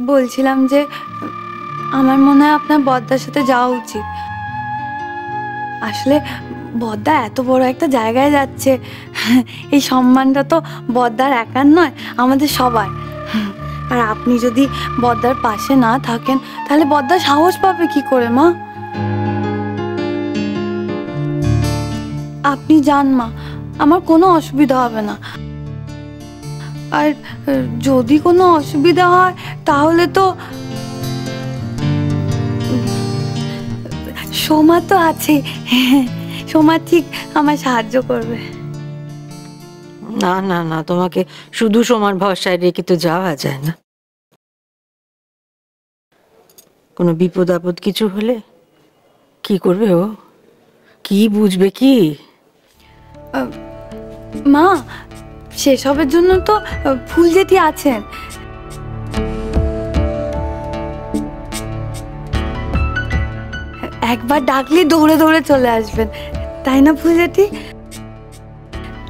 বলছিলাম যে আমার মনে হয় আপনার বড়দার সাথে যাওয়া উচিত। আসলে বড়দা এত বড় একটা জায়গায় যাচ্ছে, এই সম্মানটা তো বড়দার একার নয়, আমাদের সবার। আর আপনি যদি বড়দার পাশে না থাকেন তাহলে বড়দা সাহস পাবে কি করে মা? আপনি যান মা, আমার কোনো অসুবিধা হবে না। আর যদি কোনো অসুবিধা হয় তাহলে তো সোমা তো আছে, সোমা ঠিক আমার সাহায্য করবে। না না না, তোমাকে শুধু সোমার ভরসায় রেখে তো যাওয়া যায় না। কোনো বিপদ আপদ কিছু হলে কি করবে ও? কি বুঝবে কি? মা, সেসবের জন্য তো ফুল জেঠি আছেন। একবার ডাকলে দৌড়ে দৌড়ে চলে আসবেন, তাই না ফুল জেঠি?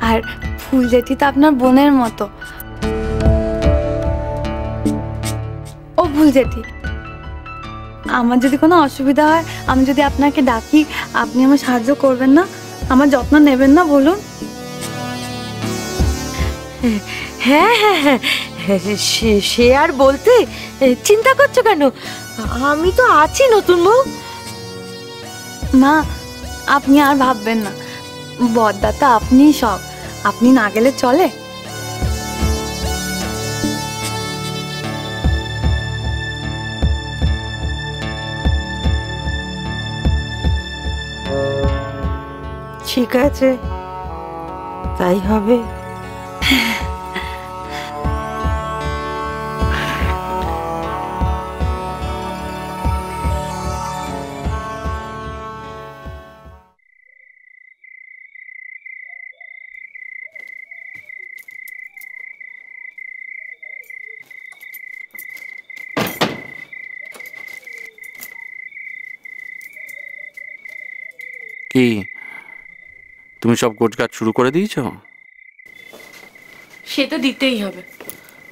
আর ফুল জেঠি তো আপনার বোনের মতো। ও ফুল জেঠি, আমার যদি কোনো অসুবিধা হয়, আমি যদি আপনাকে ডাকি, আপনি আমার সাহায্য করবেন না? আমার যত্ন নেবেন না বলুন? হ্যাঁ হ্যাঁ হ্যাঁ, সে আর বলতে, চিন্তা করছো কেন? আমি তো আছি নতুন বউ। মা, আপনি আর ভাববেন না, বড়দা তো আপনিই সব, আপনি না গেলে চলে? ঠিক আছে, তাই হবে। কি তুমি সব গোছগাছ শুরু করে দিয়েছো? সে তো দিতেই হবে,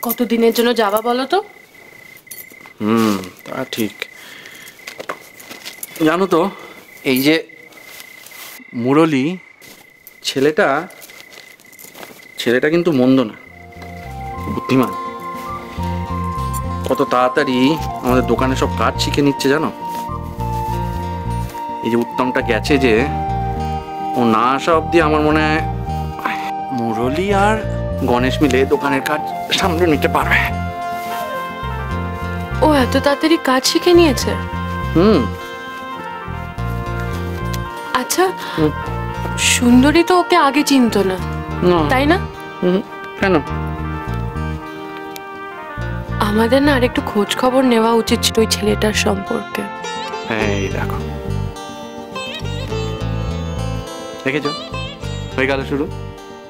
কতদিনের জন্য যাবা বলো তো? তা ঠিক। জানো তো, এই যে মুরলী ছেলেটা কিন্তু মন্দ না, বুদ্ধিমান। কত তাড়াতাড়ি আমাদের দোকানে সব কাজ শিখে নিচ্ছে জানো? এই যে উত্তমটা গেছে, যে ও না আসা অব্দি আমার মনে হয় মুরলী আর গণেশ মিলে দোকানের কাজ সামলে নিতে পারবে। ও এত তাড়াতাড়ি কাজ শিখে নিয়েছে? আচ্ছা, সুন্দরী তো ওকে আগে চিনতো না, তাই না? কেন? আমাদের না আরেকটু খোঁজ খবর নেওয়া উচিত ছিল ওই ছেলেটার সম্পর্কে। এই দেখো, দেখেছো, হয়ে গেল শুরু,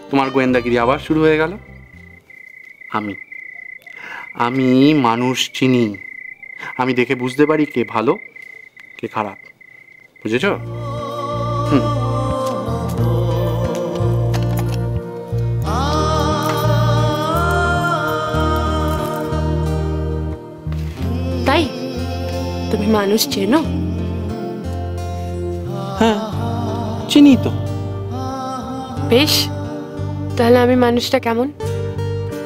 তোমার গোয়েন্দাগিরি আবার শুরু হয়ে গেল। আমি মানুষ চিনি, আমি দেখে বুঝতে পারি কে ভালো কে খারাপ, বুঝেছো? তাই তুমি মানুষ চেনো? হ্যাঁ, চিনি তো। বেশ, তাহলে আমি মানুষটা কেমন?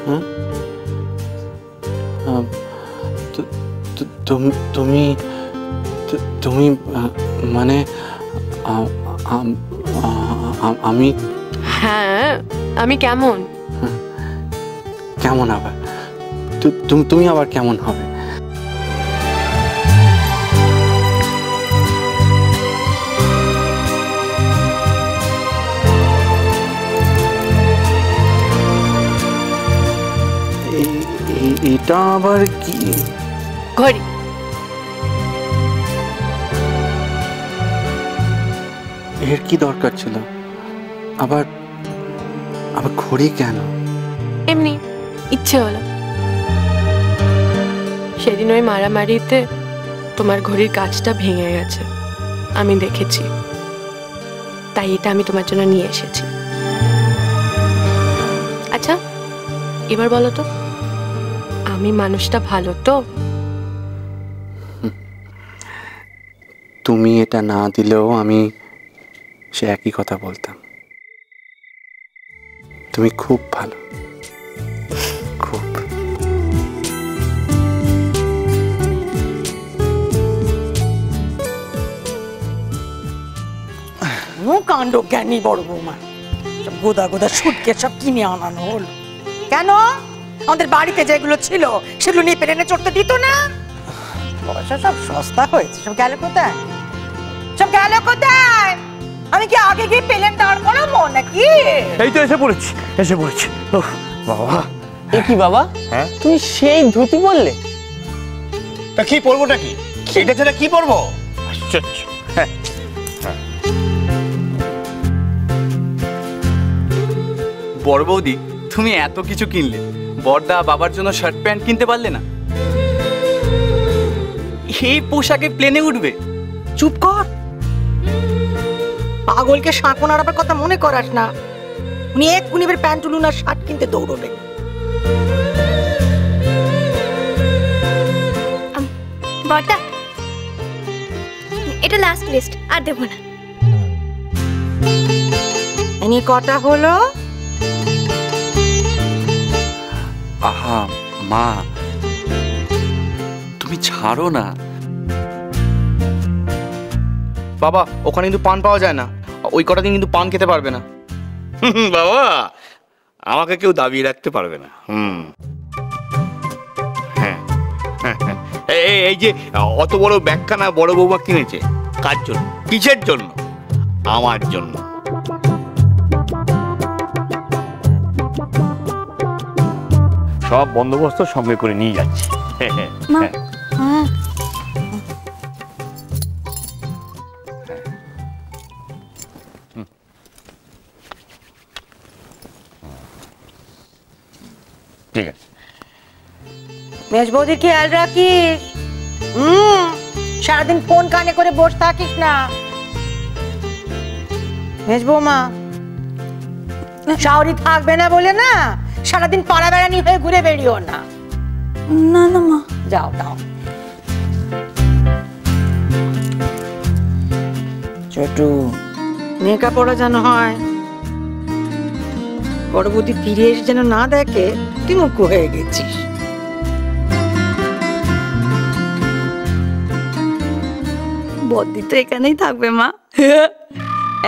হ্যাঁ, তুমি তুমি মানে আমি? হ্যাঁ, আমি কেমন? কেমন আবার? তুমি আবার কেমন হবে? এটা আবার কি? ঘড়ি। এর কি দরকার ছিল? আবার আবার ঘড়ি কেন? এমনি ইচ্ছে হলো। সেদিন ওই মারামারিতে তোমার ঘড়ির কাঁচটা ভেঙে গেছে, আমি দেখেছি, তাই এটা আমি তোমার জন্য নিয়ে এসেছি। আচ্ছা, এবার বলো তো, আমি মানুষটা ভালো তো? তুমি এটা না দিলেও আমি সে একই কথা বলতাম। তুমি খুব ভালো, খুব। কাণ্ড জ্ঞানী বড় বৌমা, সব গোদা গোদা সুটকে সব কিনে আনানো হলো। কেন আমাদের বাড়িতে যেগুলো ছিল সেগুলো নিয়ে প্লেনে চড়তে দিত না? পয়সা সব সস্তা হয়েছে, সব গেল কোথায়? সব গেল কোথায়? আমি কি আগে গিয়ে প্লেন দাঁড় করাবো নাকি? এই তো এসে পড়েছি, এসে পড়েছি। ওহ বাবা, এ কি বাবা, হ্যাঁ তুমি সেই ধুতি বললে? তা কি পরবোটা কি? এটা ছাড়া কি পরবো? আশ্চর্য। হ্যাঁ, বড় বৌদি, তুমি এত কিছু কিনলে, বড়দা বাবার জন্য শার্ট প্যান্ট কিনতে পারলে না? এই পোশাকে প্লেনে উঠবে? চুপ কর, পাগলকে শাঁকো নাড়াবার কথা মনে করাস না। উনি এক্ষুনি এবার প্যান্ট উলুন আর শার্ট কিনতে দৌড়বে। বড়দা, এটা লাস্ট লিস্ট, আর দেবো না। এনি কটা হলো? আহা মা, তুমি ছাড়ো না। বাবা, ওখানে কিন্তু পান পাওয়া যায় না, ওই কটা দিন কিন্তু পান খেতে পারবে না। বাবা, আমাকে কেউ দাবিয়ে রাখতে পারবে না। হ্যাঁ, এই যে অত বড় ব্যাগখানা বড় বৌমা কিনেছে, কার জন্য, কিসের জন্য? আমার জন্য। সব বন্দোবস্ত সঙ্গে করে নিয়ে যাচ্ছি। মা, হ্যাঁ ঠিক আছে। মেজ বৌদির খেয়াল রাখিস। সারাদিন ফোন কানে করে বসে থাকিস না। মেজ বৌমা, শাওরি থাকবে না বলে না সারাদিন পাড়া বেড়ানি হয়ে ঘুরে বেরিও না। না না মা, যাও যাও। ছোটু, লেখাপড়া যেন হয়, বড় বৌদি ফিরে এসে যেন না দেখে তুই মুখ হয়ে গেছিস। বদ্দি তো এখানেই থাকবে মা।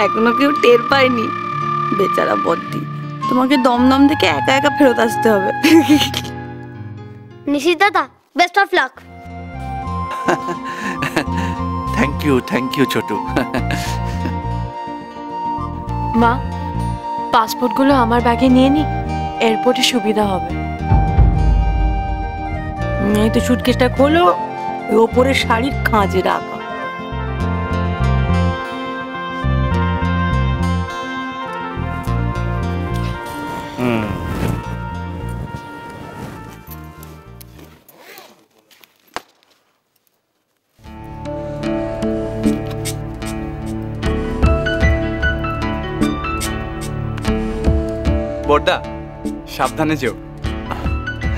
এখনো কেউ টের পায়নি, বেচারা বদ্দি। তোমাকে দমদম থেকে একা একা ফেরত আসতে হবে। নিশিত দাদা, best of luck. Thank you Chhotu. মা, পাসপোর্টগুলো আমার ব্যাগে নিয়ে নি, এয়ারপোর্টে সুবিধা হবে। এই তো সুটকেসটা খোলো, ওই ওপরের শাড়ির খাঁজে রাখা। বড়দা, সাবধানে যেও।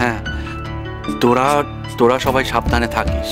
হ্যাঁ, তোরা সবাই সাবধানে থাকিস।